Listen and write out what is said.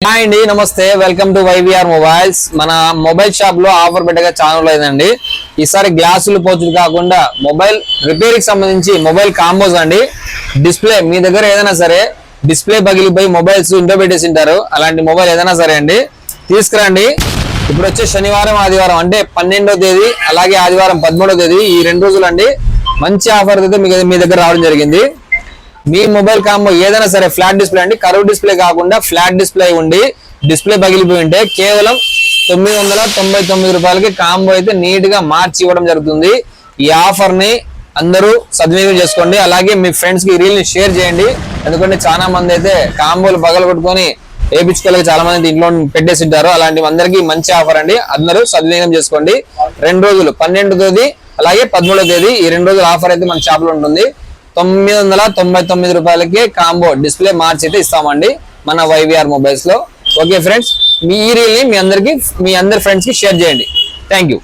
Hi అండి, నమస్తే. Welcome to YVR mobiles. మన మొబైల్ షాప్ లో ఆఫర్ పెట్టగా ఛానల్ లేదండి. ఈసారి గ్లాసులు పోతులు కాకుండా మొబైల్ రిపేర్ కి సంబంధించి మొబైల్ కాంబోస్ అండి. డిస్ప్లే మీ దగ్గర ఏదైనా సరే డిస్ప్లే పగిలిపోయి మొబైల్స్ ఇంట్లో పెట్టేసి ఉంటారు, అలాంటి మొబైల్ ఏదైనా సరే అండి తీసుకురండి. ఇప్పుడు వచ్చే శనివారం ఆదివారం అంటే 12వ తేదీ అలాగే ఆదివారం 13వ తేదీ ఈ 2 రోజులు అండి మంచి ఆఫర్ అయితే మీ దగ్గర రావడం జరిగింది. మీ మొబైల్ కాంబో ఏదైనా సరే ఫ్లాట్ డిస్ప్లే అండి, కర్వ్ డిస్ప్లే కాకుండా ఫ్లాట్ డిస్ప్లే ఉండి డిస్ప్లే పగిలిపోయి ఉంటే కేవలం 999 రూపాయలకి కాంబో అయితే నీట్ గా మార్చి ఇవ్వడం జరుగుతుంది. ఈ ఆఫర్ ని అందరూ సద్వినియోగం చేసుకోండి. అలాగే మీ ఫ్రెండ్స్ కి రీల్ ని షేర్ చేయండి. ఎందుకంటే చాలా మంది అయితే కాంబోలు పగల కొట్టుకొని వేయించుకోలేక చాలా మంది ఇంట్లో పెట్టేసి ఉంటారు. అలాంటి అందరికీ మంచి ఆఫర్ అండి, అందరూ సద్వినియోగం చేసుకోండి. 2 రోజులు 12వ తేదీ అలాగే 13వ తేదీ ఈ 2 రోజుల ఆఫర్ అయితే మన షాప్ లో ఉంటుంది. 999 రూపాయలకి కాంబో డిస్ప్లే మార్చి అయితే ఇస్తామండి మన వైవిఆర్ మొబైల్స్ లో. ఓకే ఫ్రెండ్స్, మీ ఈ రీల్ ని మీ అందరి ఫ్రెండ్స్ కి షేర్ చేయండి. Thank you.